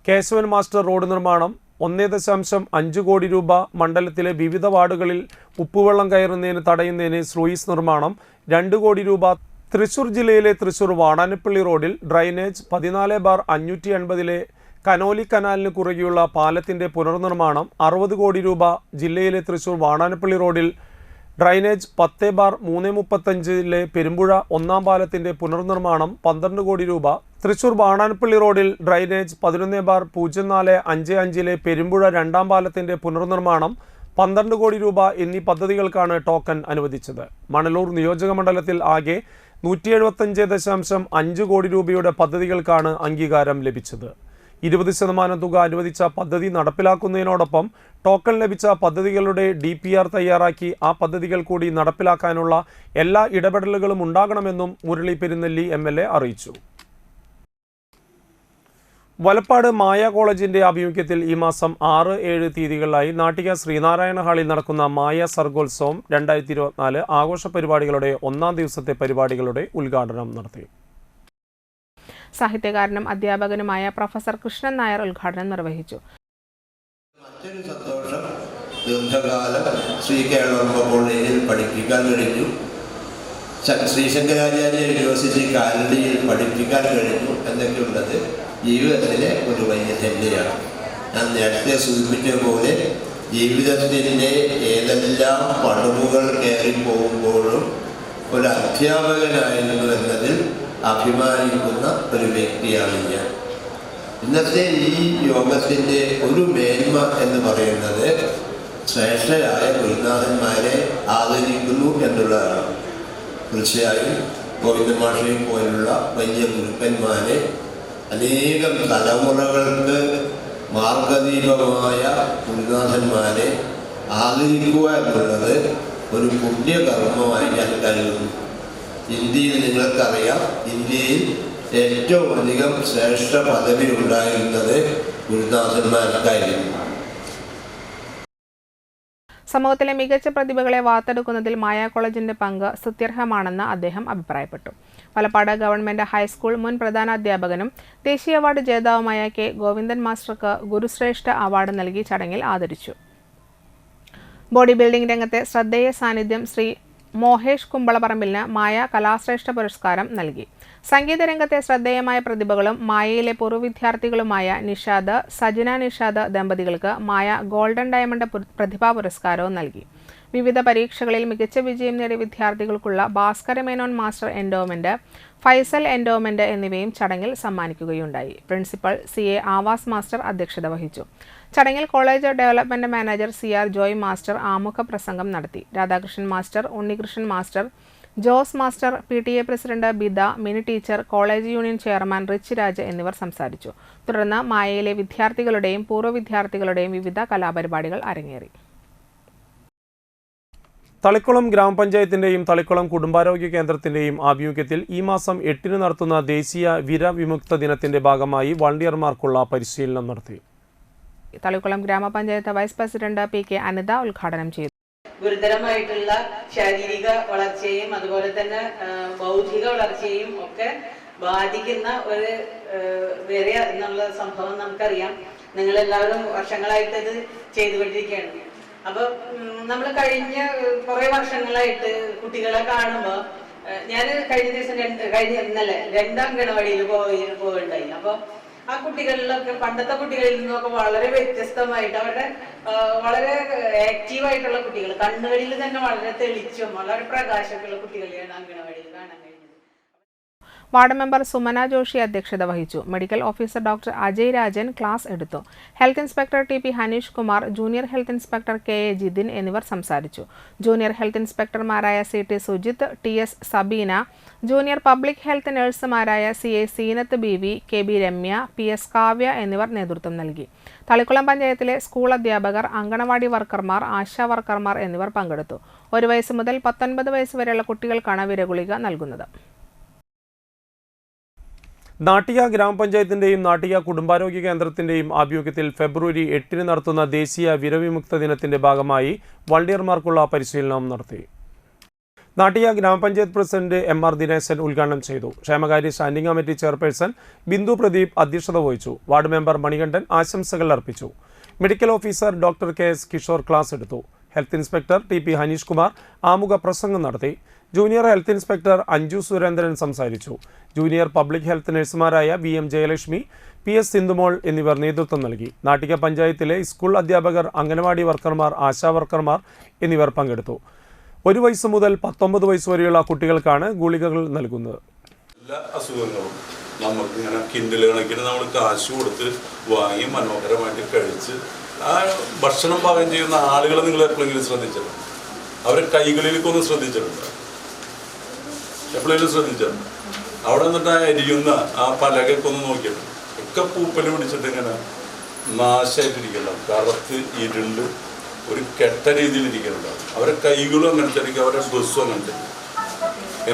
S1: കേശവൻ മാസ്റ്റർ റോഡ് നിർമ്മാണം 1.5 കോടി രൂപ, മണ്ഡലത്തിലെ വിവിധ വാർഡുകളിൽ ഉപ്പുവെള്ളം കയറുന്നതിന് തടയുന്നതിന് സ്ലൂയിസ് നിർമ്മാണം 2 കോടി രൂപ, തൃശൂർ ജില്ലയിലെ തൃശൂർ വാടാനപ്പള്ളി റോഡിൽ ഡ്രൈനേജ് 14/580 കനോലി കനാലിന് കുറുകെയുള്ള പാലത്തിൻ്റെ പുനർനിർമ്മാണം 60 കോടി രൂപ, ജില്ലയിലെ തൃശൂർ വാടാനപ്പള്ളി റോഡിൽ ഡ്രൈനേജ് 10/335 പെരുമ്പുഴ 1-ാം പാലത്തിൻ്റെ പുനർനിർമ്മാണം 12 കോടി രൂപ, തൃശൂർ വാടാനപ്പള്ളി റോഡിൽ ഡ്രൈനേജ് 11/0455 പെരുമ്പുഴ 2-ാം പാലത്തിൻ്റെ പുനർനിർമ്മാണം 12 കോടി രൂപ എന്നീ പദ്ധതികൾക്കാണ് ടോക്കൺ അനുവദിച്ചത്. മണലൂർ നിയോജക മണ്ഡലത്തിൽ ആകെ 175.5 കോടി രൂപയുടെ പദ്ധതികൾക്കാണ് അംഗീകാരം ലഭിച്ചത്. 20% തുക അനുവദിച്ച പദ്ധതി നടപ്പിലാക്കുന്നതിനോടൊപ്പം ടോക്കൺ ലഭിച്ച പദ്ധതികളുടെ DPR തയ്യാറാക്കി ആ പദ്ധതികൾ കൂടി നടപ്പിലാക്കാനുള്ള എല്ലാ ഇടപെടലുകളും ഉണ്ടാകണമെന്നും മുരളി പെരുന്നെല്ലി MLA അറിയിച്ചു. വലപ്പാട് മായ കോളേജിന്റെ ആഭിമുഖ്യത്തിൽ ഈ മാസം 6, 7 തീയതികളിലായി നാട്ടിക ശ്രീനാരായണ ഹാളിൽ നടക്കുന്ന മായ സർഗോത്സവം 2024 ആഘോഷ പരിപാടികളുടെ 1-ാം ദിവസത്തെ പരിപാടികളുടെ ഉദ്ഘാടനം നടത്തി.
S12: സാഹിത്യകാരനും അധ്യാപകനുമായ പ്രൊഫസർ കൃഷ്ണൻ നായർ ഉദ്ഘാടനം നിർവഹിച്ചു.
S13: മറ്റൊരു സന്തോഷം, ദീർഘകാലം ശ്രീ കേരളവർമ്മ കോളേജിൽ പഠിപ്പിക്കാൻ കഴിഞ്ഞു, ശ്രീ ശങ്കരാചാര്യ യൂണിവേഴ്സിറ്റി കാലടിയിൽ പഠിപ്പിക്കാൻ കഴിഞ്ഞു എന്നൊക്കെയുള്ളത് ജീവിതത്തിലെ ഒരു വലിയ ധന്യതയാണ്. ഞാൻ നേരത്തെ സൂചിപ്പിച്ച പോലെ ജീവിതത്തിൻ്റെ ഏതെല്ലാം പടവുകൾ കയറിപ്പോകുമ്പോഴും ഒരു അധ്യാപകനായിരുന്നു എന്നതിൽ അഭിമാനിക്കുന്ന ഒരു വ്യക്തിയാണ് ഞാൻ. ഇന്നത്തെ ഈ യോഗത്തിൻ്റെ ഒരു മേന്മ എന്ന് പറയുന്നത് ശ്രേഷ്ഠരായ ഗുരുനാഥന്മാരെ ആദരിക്കുന്നു എന്നുള്ളതാണ്. തീർച്ചയായും ഗോവിന്ദമാഷയെ പോലുള്ള വലിയ ഗുരുക്കന്മാരെ, അനേകം തലമുറകൾക്ക് മാർഗദീപമായ ഗുരുനാഥന്മാരെ ആദരിക്കുക എന്നുള്ളത് ഒരു പുണ്യകർമ്മമായി ഞാൻ കരുതുന്നു. ഇന്ത്യയിൽ നിങ്ങൾക്കറിയാം, ഇന്ത്യയിൽ ഏറ്റവും അധികം ശ്രേഷ്ഠ പദവി ഉണ്ടായിരുന്നത് ഗുരുദാസന്മാർക്കായിരുന്നു.
S12: സമൂഹത്തിലെ മികച്ച പ്രതിഭകളെ വാർത്തെടുക്കുന്നതിൽ മായ കോളേജിന്റെ പങ്ക് സ്തുത്യർഹമാണെന്ന് അദ്ദേഹം അഭിപ്രായപ്പെട്ടു. പാലക്കാട് ഗവൺമെന്റ് ഹൈസ്കൂൾ മുൻ പ്രധാനാധ്യാപകനും ദേശീയ അവാർഡ് ജേതാവുമായ കെ ഗോവിന്ദൻ മാസ്റ്റർക്ക് ഗുരുശ്രേഷ്ഠ അവാർഡ് നൽകി ചടങ്ങിൽ ആദരിച്ചു. ബോഡി ബിൽഡിംഗ് രംഗത്തെ ശ്രദ്ധേയ സാന്നിധ്യം ശ്രീ മോഹേഷ് കുമ്പളപ്പറമ്പിലിന് മായ കലാശ്രേഷ്ഠ പുരസ്കാരം നൽകി. സംഗീത രംഗത്തെ ശ്രദ്ധേയമായ പ്രതിഭകളും മായയിലെ പൂർവ്വ വിദ്യാർത്ഥികളുമായ നിഷാദ്, സജന നിഷാദ് ദമ്പതികൾക്ക് മായ ഗോൾഡൻ ഡയമണ്ട് പ്രതിഭാ പുരസ്കാരവും നൽകി. വിവിധ പരീക്ഷകളിൽ മികച്ച വിജയം നേടിയ വിദ്യാർത്ഥികൾക്കുള്ള Bhaskara Menon master endowment, Faisal endowment എന്നിവയും ചടങ്ങിൽ സമ്മാനിക്കുകയുണ്ടായി. പ്രിൻസിപ്പൽ CA ആവാസ് മാസ്റ്റർ അധ്യക്ഷത വഹിച്ചു. ചടങ്ങിൽ college development manager CR Joy master ആമുഖ പ്രസംഗം നടത്തി. Radhakrishnan master, Unnikrishnan master, Jose master, PTA president Bida, Mini teacher, college union chairman Rich Raj എന്നിവർ സംസാരിച്ചു. തുടർന്ന് മായയിലെ വിദ്യാർത്ഥികളുടെയും പൂർവ്വ വിദ്യാർത്ഥികളുടെയും വിവിധ കലാപരിപാടികൾ അരങ്ങേറി.
S1: തളിക്കുളം ഗ്രാമപഞ്ചായത്തിന്റെയും തളിക്കുളം കുടുംബാരോഗ്യ കേന്ദ്രത്തിന്റെയും ആഭിമുഖ്യത്തിൽ ഈ മാസം 8 നടത്തുന്ന ദേശീയ വിരവിമുക്ത ദിനത്തിന്റെ ഭാഗമായി വളണ്ടിയർമാർക്കുള്ള പരിശീലനം നടത്തി.
S12: തളിക്കുളം ഗ്രാമപഞ്ചായത്ത് വൈസ് പ്രസിഡന്റ് PK അനിത ഉദ്ഘാടനം ചെയ്തു.
S14: ഗുരുതരമായിട്ടുള്ള ശാരീരിക വളർച്ചയും അതുപോലെ തന്നെ ബൗദ്ധിക വളർച്ചയും ഒക്കെ ബാധിക്കുന്ന ഒരു വിര എന്നുള്ള സംഭവം നമുക്കറിയാം. നിങ്ങളെല്ലാവരും വർഷങ്ങളായിട്ട് ഇത് ചെയ്തുകൊണ്ടിരിക്കുകയാണ്. അപ്പൊ നമ്മൾ കഴിഞ്ഞ കുറെ വർഷങ്ങളായിട്ട് കുട്ടികളെ കാണുമ്പോൾ ഞാൻ കഴിഞ്ഞ ദിവസം ഇന്നലെ 2 അംഗനവാടിയിൽ പോവുകയുണ്ടായി. അപ്പൊ ആ കുട്ടികളിലൊക്കെ പണ്ടത്തെ കുട്ടികളിൽ നിന്നൊക്കെ വളരെ വ്യത്യസ്തമായിട്ട് അവരുടെ വളരെ ആക്റ്റീവായിട്ടുള്ള കുട്ടികൾ, കണ്ണുകളിൽ തന്നെ വളരെ തെളിച്ചും വളരെ പ്രകാശമൊക്കെയുള്ള കുട്ടികളെയാണ് അംഗനവാടിയിൽ കാണാൻ കഴിഞ്ഞത്.
S12: വാർഡ് മെമ്പർ സുമന ജോഷി അധ്യക്ഷത വഹിച്ചു. Medical officer doctor Ajay Rajan class എടുത്തു. Health inspector TP Haneesh Kumar, junior health inspector KA Jithin എന്നിവർ സംസാരിച്ചു. ജൂനിയർ ഹെൽത്ത് ഇൻസ്പെക്ടർമാരായ CT Sujith, TS Sabeena, junior public health നഴ്സുമാരായ CA Seenath BV, KB Ramya, PS Kavya എന്നിവർ നേതൃത്വം നൽകി. തളിക്കുളം പഞ്ചായത്തിലെ സ്കൂൾ അധ്യാപകർ, അങ്കണവാടി വർക്കർമാർ, ആശാ വർക്കർമാർ എന്നിവർ പങ്കെടുത്തു. 1 വയസ്സ് മുതൽ 19 വയസ്സ് വരെയുള്ള കുട്ടികൾക്കാണ് വിരഗുളിക നൽകുന്നത്.
S1: നാട്ടിക ഗ്രാമപഞ്ചായത്തിന്റെയും നാട്ടിക കുടുംബാരോഗ്യ കേന്ദ്രത്തിന്റെയും ആഭിമുഖ്യത്തിൽ ഫെബ്രുവരി 8 നടത്തുന്ന ദേശീയ വിരവിമുക്ത ദിനത്തിന്റെ ഭാഗമായി വളണ്ടിയർമാർക്കുള്ള പരിശീലനം നടത്തി. നാട്ടിക ഗ്രാമപഞ്ചായത്ത് പ്രസിഡന്റ് MR ദിനേശൻ ഉദ്ഘാടനം ചെയ്തു. ക്ഷേമകാര്യ standing committee chairperson Bindu Pradeep അധ്യക്ഷത വഹിച്ചു. വാർഡ് മെമ്പർ മണികണ്ഠൻ ആശംസകൾ അർപ്പിച്ചു. Medical officer doctor KS Kishore class എടുത്തു. Health inspector TP Haneesh Kumar ആമുഖ പ്രസംഗം നടത്തി. Junior health inspector Anju Surendran സംസാരിച്ചു. ജൂനിയർ പബ്ലിക് ഹെൽത്ത് നഴ്സുമാരായ VM ജയലക്ഷ്മി, PS സിന്ധുമോൾ എന്നിവർ നേതൃത്വം നൽകി. നാട്ടിക പഞ്ചായത്തിലെ സ്കൂൾ അധ്യാപകർ, അംഗനവാടി വർക്കർമാർ, ആശാ വർക്കർമാർ എന്നിവർ പങ്കെടുത്തു. 1 വയസ്സ് മുതൽ 19 വയസ്സ് വരെയുള്ള കുട്ടികൾക്കാണ് ഗുളികകൾ നൽകുന്നത്.
S15: എല്ലാ അസുഖങ്ങളും നമുക്ക് ഇങ്ങനെ കിൻഡിൽ കണക്കിന് നമ്മൾ കാശ് കൊടുത്ത് വാങ്ങി മനോഹരമായിട്ട് കഴിച്ച് ആ ഭക്ഷണം പാകം ചെയ്യുന്ന ആളുകളെ നിങ്ങൾ എപ്പോഴെങ്കിലും ശ്രദ്ധിച്ചിട്ടുണ്ട്? അവരെ കൈകളിലേക്കൊന്ന് ശ്രദ്ധിച്ചിട്ടുണ്ട്? എപ്പോഴെങ്കിലും ശ്രദ്ധിച്ചിട്ടുണ്ട്? അവിടെ നിന്നിട്ട് എരിയുന്ന ആ പലകൊന്ന് നോക്കിയിട്ടുണ്ട്. ഒക്കെ പൂപ്പൽ പിടിച്ചിട്ട് ഇങ്ങനെ നാശമായിട്ടിരിക്കണം, കറുത്ത് ഇരുണ്ട് ഒരു കെട്ട രീതിയിലിരിക്കുന്നുണ്ടാവും. അവരെ കൈകളും അങ്ങനത്തെ ആയിരിക്കും, അവരുടെ ഡ്രസ്സും അങ്ങനത്തെ.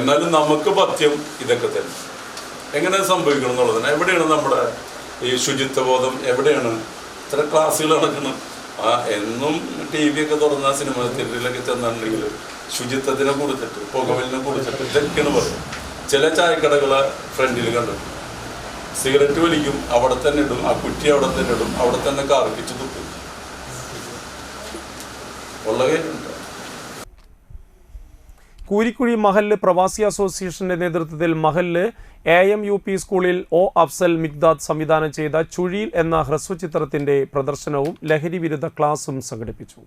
S15: എന്നാലും നമുക്ക് പഥ്യം ഇതൊക്കെ തന്നെ. എങ്ങനെ സംഭവിക്കണം എന്നുള്ളതാണ്. എവിടെയാണ് നമ്മുടെ ഈ ശുചിത്വബോധം? എവിടെയാണ് ഇത്ര ക്ലാസ്സുകൾ നടക്കണം? എന്നും TV ഒക്കെ തുറന്ന സിനിമ തിയേറ്ററിലൊക്കെ ചെന്നിട്ടുണ്ടെങ്കിൽ ശുചിത്വത്തിനെ കൊടുത്തിട്ട്, പുകവലിനെ കൊടുത്തിട്ട് ഇതൊക്കെയാണ് പറയുന്നത്. ചില ചായക്കടകളെ ഫ്രണ്ടിൽ കണ്ടിട്ട് സിഗരറ്റ് വലിക്കും, അവിടെ തന്നെ ഇടും, ആ കുറ്റി അവിടെ തന്നെ ഇടും, അവിടെ തന്നെ കാർപ്പിച്ച് തുപ്പും. ഉള്ള കാര്യമുണ്ട്.
S1: കൂരിക്കുഴി മഹല്ല് പ്രവാസി അസോസിയേഷന്റെ നേതൃത്വത്തിൽ മഹല്ല് AMUP സ്കൂളിൽ O അഫ്സൽ മിഗ്ദാദ് സംവിധാനം ചെയ്ത ചുഴിയിൽ എന്ന ഹ്രസ്വചിത്രത്തിന്റെ പ്രദർശനവും ലഹരി വിരുദ്ധ ക്ലാസും സംഘടിപ്പിച്ചു.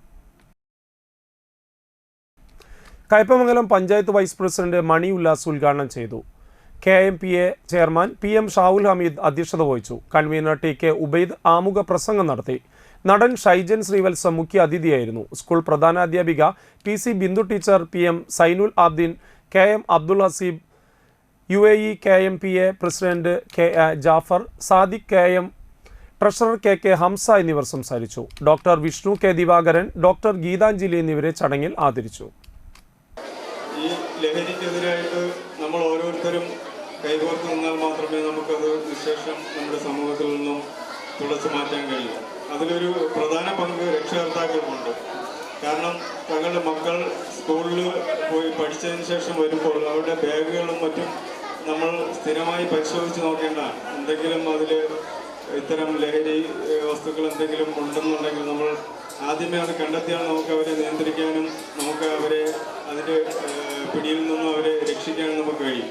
S1: കയ്പമംഗലം പഞ്ചായത്ത് വൈസ് പ്രസിഡന്റ് മണി ഉല്ലാസ് ഉദ്ഘാടനം ചെയ്തു. KMPA chairman PM Shavul Hameed അധ്യക്ഷത വഹിച്ചു. കൺവീനർ TK ഉബൈദ് ആമുഖ പ്രസംഗം നടത്തി. നടൻ ഷൈജൻ ശ്രീവത്സം മുഖ്യ അതിഥിയായിരുന്നു. സ്കൂൾ പ്രധാനാധ്യാപിക PC Bindu teacher, PM Sainul Abideen, KM Abdul Haseeb, UAE KMPA president Jafar, Sadiq KM, treasurer K Hamsa എന്നിവർ സംസാരിച്ചു. Doctor Vishnu K Divakaran, doctor Geethanjali എന്നിവരെ ചടങ്ങിൽ ആദരിച്ചു.
S16: ഈ ലഹരിക്കെതിരായിട്ട് നമ്മൾ ഓരോരുത്തരും കൈകോർത്ത് നിന്നാൽ മാത്രമേ നമുക്കത് നിശേഷം നമ്മുടെ സമൂഹത്തിൽ നിന്നും തുടച്ചു മാറ്റാൻ കഴിയൂ. അതിലൊരു പ്രധാന പങ്ക് രക്ഷകർത്താക്കൾക്കുണ്ട്. കാരണം തങ്ങളുടെ മക്കൾ സ്കൂളിൽ പോയി പഠിച്ചതിന് ശേഷം വരുമ്പോൾ അവരുടെ ബാഗുകളും മറ്റും നമ്മൾ സ്ഥിരമായി പരിശോധിച്ച് നോക്കേണ്ടതാണ്. എന്തെങ്കിലും അതിൽ ഇത്തരം ലഹരി വസ്തുക്കൾ എന്തെങ്കിലും ഉണ്ടെന്നുണ്ടെങ്കിൽ നമ്മൾ ആദ്യമേ അത് കണ്ടെത്തിയാൽ നമുക്ക് അവരെ നിയന്ത്രിക്കാനും നമുക്ക് അവരെ അതിൻ്റെ പിടിയിൽ നിന്നും അവരെ രക്ഷിക്കാനും നമുക്ക് കഴിയും.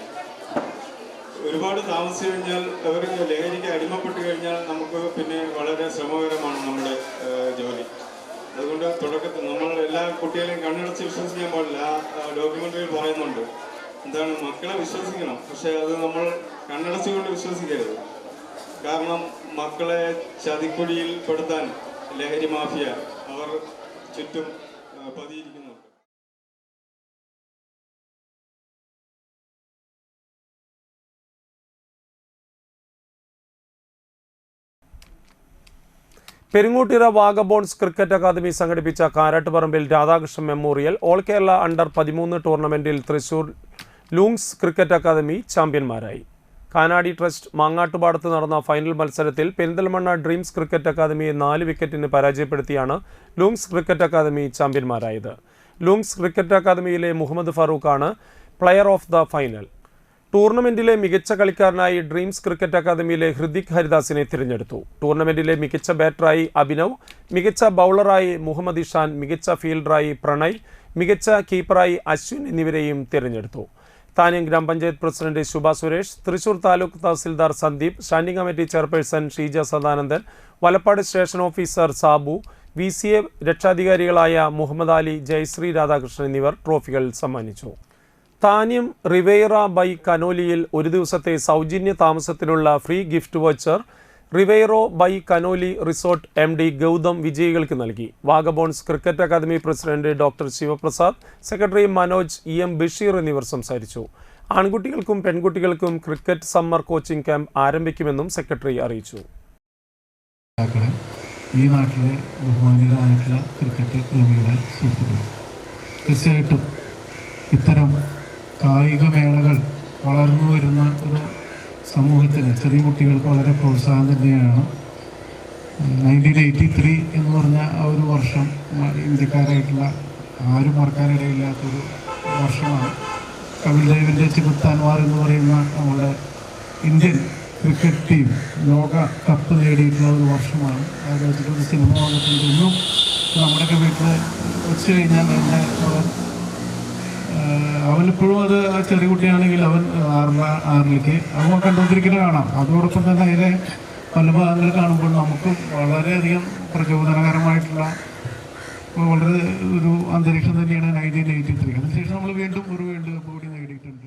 S16: ഒരുപാട് താമസിച്ചു കഴിഞ്ഞാൽ അവർ ലഹരിക്ക് അടിമപ്പെട്ട് കഴിഞ്ഞാൽ നമുക്ക് പിന്നെ വളരെ ശ്രമകരമാണ് നമ്മുടെ ജോലി. അതുകൊണ്ട് തുടക്കത്തിൽ നമ്മൾ എല്ലാ കുട്ടികളെയും കണ്ണടച്ച് വിശ്വസിക്കാൻ പാടില്ല. ആ ഡോക്യുമെൻ്ററിയിൽ പറയുന്നുണ്ട്, എന്താണ്, മക്കളെ വിശ്വസിക്കണം, പക്ഷേ അത് നമ്മൾ കണ്ണടച്ചുകൊണ്ട് വിശ്വസിക്കരുത്. കാരണം മക്കളെ ചതിക്കുഴിയിൽ പെടുത്താൻ ലഹരി മാഫിയ അവർ ചുറ്റും പതിയിരിക്കുന്നുണ്ട്.
S1: പെരിങ്ങോട്ടിര വാഗബോൺസ് ക്രിക്കറ്റ് അക്കാദമി സംഘടിപ്പിച്ച Karattuparambil Radhakrishnan memorial all Kerala under ടൂർണമെന്റിൽ തൃശൂർ ലൂങ്സ് ക്രിക്കറ്റ് അക്കാദമി ചാമ്പ്യന്മാരായി. കാനാടി ട്രസ്റ്റ് മാങ്ങാട്ടുപാടത്ത് നടന്ന ഫൈനൽ മത്സരത്തിൽ പെരിന്തൽമണ്ണ ഡ്രീംസ് ക്രിക്കറ്റ് അക്കാദമിയെ 4 വിക്കറ്റിന് പരാജയപ്പെടുത്തിയാണ് ലൂങ്സ് ക്രിക്കറ്റ് അക്കാദമി ചാമ്പ്യന്മാരായത്. ലൂങ്സ് ക്രിക്കറ്റ് അക്കാദമിയിലെ മുഹമ്മദ് ഫറൂഖാണ് പ്ലെയർ ഓഫ് ദ ഫൈനൽ. ടൂർണമെന്റിലെ മികച്ച കളിക്കാരനായി ഡ്രീംസ് ക്രിക്കറ്റ് അക്കാദമിയിലെ ഹൃദിക് ഹരിദാസിനെ തിരഞ്ഞെടുത്തു. ടൂർണമെന്റിലെ മികച്ച ബാറ്ററായി അഭിനവ്, മികച്ച ബൗളറായി മുഹമ്മദ് ഇഷാൻ, മികച്ച ഫീൽഡറായി പ്രണയ്, മികച്ച കീപ്പറായി അശ്വിൻ എന്നിവരെയും തിരഞ്ഞെടുത്തു. താന്യം ഗ്രാമപഞ്ചായത്ത് president Shubha Suresh, Thrissur taluk tahsildar Sandeep, standing committee chairperson Sheeja Sadanandan, Valappad station officer Sabu, VCA രക്ഷാധികാരികളായ മുഹമ്മദ് അലി, ജയശ്രീ രാധാകൃഷ്ണൻ എന്നിവർ ട്രോഫികൾ സമ്മാനിച്ചു. താന്യം റിവേറ ബൈ കനോലിയിൽ ഒരു ദിവസത്തെ സൗജന്യ താമസത്തിനുള്ള free gift voucher Rivero by Kanoli resort MD Gautham വിജയികൾക്ക് നൽകി. Vagabonds cricket academy president doctor Sivaprasad, secretary Manoj, EM Basheer എന്നിവർ സംസാരിച്ചു. ആൺകുട്ടികൾക്കും പെൺകുട്ടികൾക്കും ക്രിക്കറ്റ് സമ്മർ കോച്ചിംഗ് ക്യാമ്പ് ആരംഭിക്കുമെന്നും സെക്രട്ടറി അറിയിച്ചു.
S17: ഈ നാട്ടിലെ ബഹുമാനീയരായിട്ടുള്ള ക്രിക്കറ്റ് പ്രേമികളെ സുഹൃത്തുക്കളെ, തീർച്ചയായിട്ടും ഇത്തരം കായിക മേളകൾ വളർന്നു വരുന്ന ഒരു സമൂഹത്തിന്, ചെറിയ കുട്ടികൾക്ക് വളരെ പ്രോത്സാഹനം തന്നെയാണ്. 1983 എന്ന് പറഞ്ഞ ആ ഒരു വർഷം ഇന്ത്യക്കാരായിട്ടുള്ള ആരും മറക്കാനിടയില്ലാത്തൊരു വർഷമാണ്. കപിൽ ദേവിൻ്റെ ചിബുത്താൻവാർ എന്ന് പറയുന്ന നമ്മുടെ ഇന്ത്യൻ ക്രിക്കറ്റ് ടീം ലോക കപ്പ് നേടിയിട്ടുള്ള ഒരു വർഷമാണ്. അത് വെച്ചിട്ടൊരു സിനിമ വന്നിട്ടുണ്ട്. ഇന്നും നമ്മുടെയൊക്കെ വീട്ടിൽ വെച്ച് കഴിഞ്ഞാൽ എൻ്റെ അവനിപ്പോഴും അത് ചെറിയ കുട്ടിയാണെങ്കിൽ അവൻ 6ലേക്ക് അവൻ കണ്ടുകൊണ്ടിരിക്കുന്ന കാണാം. അതോടൊപ്പം തന്നെ അതിലെ പല ഭാഗങ്ങൾ കാണുമ്പോൾ നമുക്ക് വളരെയധികം പ്രചോദനകരമായിട്ടുള്ള വളരെ ഒരു അന്തരീക്ഷം തന്നെയാണ് 1983. അതിനുശേഷം നമ്മൾ വീണ്ടും ഒരു വേൾഡ് കപ്പ് കൂടി നേടിയിട്ടുണ്ട്.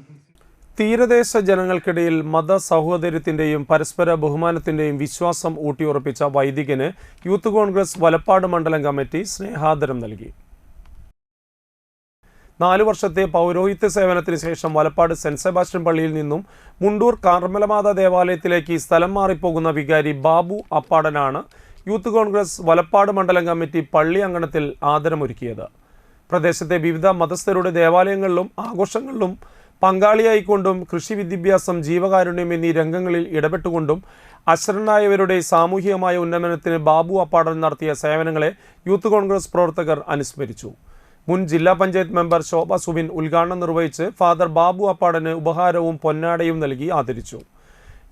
S1: തീരദേശ ജനങ്ങൾക്കിടയിൽ മതസൗഹോദര്യത്തിൻ്റെയും പരസ്പര ബഹുമാനത്തിൻ്റെയും വിശ്വാസം ഊട്ടിയുറപ്പിച്ച വൈദികന് യൂത്ത് കോൺഗ്രസ് വലപ്പാട് മണ്ഡലം കമ്മിറ്റി സ്നേഹാദരം നൽകി. 4 വർഷത്തെ പൗരോഹിത്യ സേവനത്തിന് ശേഷം വലപ്പാട് സെൻറ് സെബാസ്റ്റ്യൻ പള്ളിയിൽ നിന്നും മുണ്ടൂർ കാർമലമാത ദേവാലയത്തിലേക്ക് സ്ഥലം മാറിപ്പോകുന്ന വികാരി ബാബു അപ്പാടനാണ് യൂത്ത് കോൺഗ്രസ് വലപ്പാട് മണ്ഡലം കമ്മിറ്റി പള്ളി അങ്കണത്തിൽ ആദരമൊരുക്കിയത്. പ്രദേശത്തെ വിവിധ മതസ്ഥരുടെ ദേവാലയങ്ങളിലും ആഘോഷങ്ങളിലും പങ്കാളിയായിക്കൊണ്ടും കൃഷി, വിദ്യാഭ്യാസം, ജീവകാരുണ്യം എന്നീ രംഗങ്ങളിൽ ഇടപെട്ടുകൊണ്ടും അശരണരായവരുടെ സാമൂഹികമായ ഉന്നമനത്തിന് ബാബു അപ്പാടൻ നടത്തിയ സേവനങ്ങളെ യൂത്ത് കോൺഗ്രസ് പ്രവർത്തകർ അനുസ്മരിച്ചു. മുൻ ജില്ലാ പഞ്ചായത്ത് മെമ്പർ ശോഭ സുബിൻ ഉദ്ഘാടനം നിർവഹിച്ച് ഫാദർ ബാബു അപ്പാടന് ഉപഹാരവും പൊന്നാടയും നൽകി ആദരിച്ചു.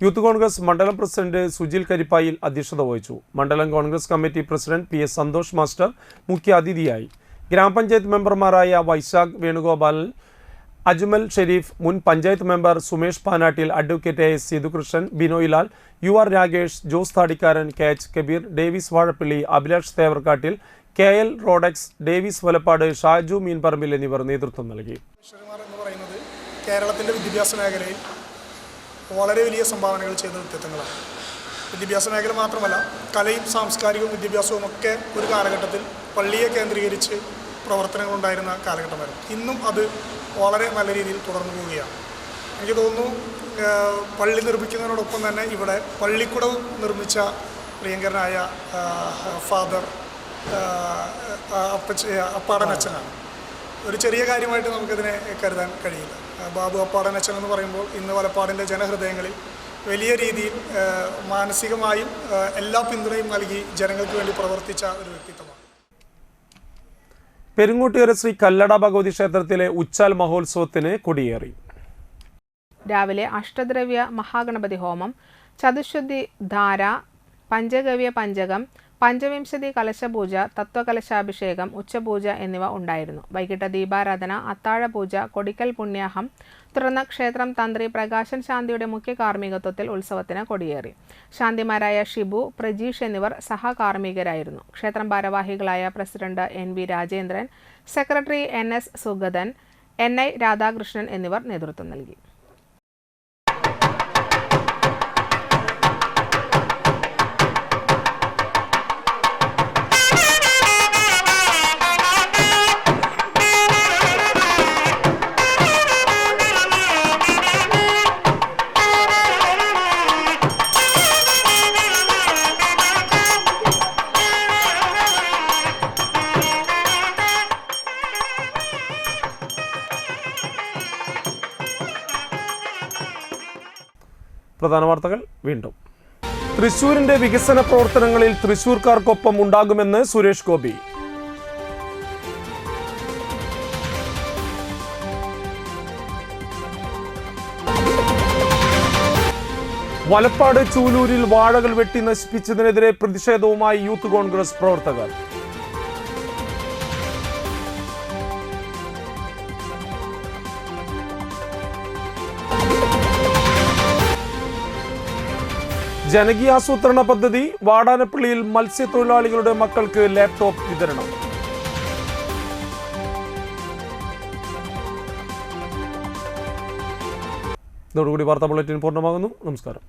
S1: യൂത്ത് കോൺഗ്രസ് മണ്ഡലം പ്രസിഡന്റ് സുജിൽ കരിപ്പായിൽ അധ്യക്ഷത വഹിച്ചു. മണ്ഡലം Congress committee president PS Santhosh master മുഖ്യ അതിഥിയായി. ഗ്രാമപഞ്ചായത്ത് മെമ്പർമാരായ വൈശാഖ് വേണുഗോപാലൻ, അജ്മൽ ഷെരീഫ്, മുൻ panchayat member Sumesh Panattil, advocate AS Seethukrishnan, Binoylal, UR Ragesh, Jose Thadikkaran, KH Kabeer, Davis Vazhappilly, Abhilash Thevarkattil, KL റോഡക്സ്, ഡേവിസ് വലപ്പാട്, ഷാജു മീൻപറമ്പിൽ എന്നിവർ നേതൃത്വം നൽകി.
S4: എന്ന് പറയുന്നത് കേരളത്തിൻ്റെ വിദ്യാഭ്യാസ മേഖലയിൽ വളരെ വലിയ സംഭാവനകൾ ചെയ്ത വ്യക്തിത്വങ്ങളാണ്. വിദ്യാഭ്യാസ മേഖല മാത്രമല്ല, കലയും സാംസ്കാരികവും വിദ്യാഭ്യാസവും ഒക്കെ ഒരു കാലഘട്ടത്തിൽ പള്ളിയെ കേന്ദ്രീകരിച്ച് പ്രവർത്തനങ്ങളുണ്ടായിരുന്ന കാലഘട്ടമായിരുന്നു. ഇന്നും അത് വളരെ നല്ല രീതിയിൽ തുടർന്നു പോവുകയാണ്. എനിക്ക് തോന്നുന്നു പള്ളി നിർമ്മിക്കുന്നതിനോടൊപ്പം തന്നെ ഇവിടെ പള്ളിക്കുടം നിർമ്മിച്ച പ്രിയങ്കരനായ ഫാദർ അപ്പാടനച്ഛനാണ്. ഒരു ചെറിയ കാര്യമായിട്ട് നമുക്കിതിനെ കരുതാൻ കഴിയില്ല. ബാബു അപ്പാടനച്ഛൻ എന്ന് പറയുമ്പോൾ ഇന്ന് വലപ്പാടിൻ്റെ ജനഹൃദയങ്ങളിൽ വലിയ രീതിയിൽ മാനസികമായും എല്ലാ പിന്തുണയും നൽകി ജനങ്ങൾക്ക് വേണ്ടി പ്രവർത്തിച്ച ഒരു വ്യക്തിത്വമാണ്.
S1: പെരുങ്ങോട്ടുകര ശ്രീ കല്ലട ഭഗവതി ക്ഷേത്രത്തിലെ ഉച്ചാൽ മഹോത്സവത്തിന് കൊടിയേറി.
S12: രാവിലെ അഷ്ടദ്രവ്യ മഹാഗണപതി ഹോമം, ചതുശ്ശുദ്ധി ധാര, പഞ്ചഗവ്യ പഞ്ചകം, പഞ്ചവിംശതി കലശപൂജ, തത്വകലശാഭിഷേകം, ഉച്ചപൂജ എന്നിവ ഉണ്ടായിരുന്നു. വൈകിട്ട് ദീപാരാധന, അത്താഴപൂജ, കൊടിക്കൽ പുണ്യാഹം, തുടർന്ന് ക്ഷേത്രം തന്ത്രി പ്രകാശൻ ശാന്തിയുടെ മുഖ്യ കാർമ്മികത്വത്തിൽ ഉത്സവത്തിന് കൊടിയേറി. ശാന്തിമാരായ ഷിബു, പ്രജീഷ് എന്നിവർ സഹകാർമ്മികരായിരുന്നു. ക്ഷേത്രം ഭാരവാഹികളായ president NV Rajendran, secretary NS Sugathan, NI Radhakrishnan എന്നിവർ നേതൃത്വം നൽകി.
S1: പ്രധാന വാർത്തകൾ വീണ്ടും. തൃശൂരിന്റെ വികസന പ്രവർത്തനങ്ങളിൽ തൃശൂർക്കാർക്കൊപ്പം ഉണ്ടാകുമെന്ന് സുരേഷ് ഗോപി. വലപ്പാട് ചൂലൂരിൽ വാഴകൾ വെട്ടി നശിപ്പിച്ചതിനെതിരെ പ്രതിഷേധവുമായി യൂത്ത് കോൺഗ്രസ് പ്രവർത്തകർ. ജനകീയാസൂത്രണ പദ്ധതി, വാടാനപ്പള്ളിയിൽ മത്സ്യത്തൊഴിലാളികളുടെ മക്കൾക്ക് ലാപ്ടോപ്പ് വിതരണം. ഇതോടുകൂടി വാർത്താ ബുള്ളറ്റിൻ പൂർണ്ണമാകുന്നു. നമസ്കാരം.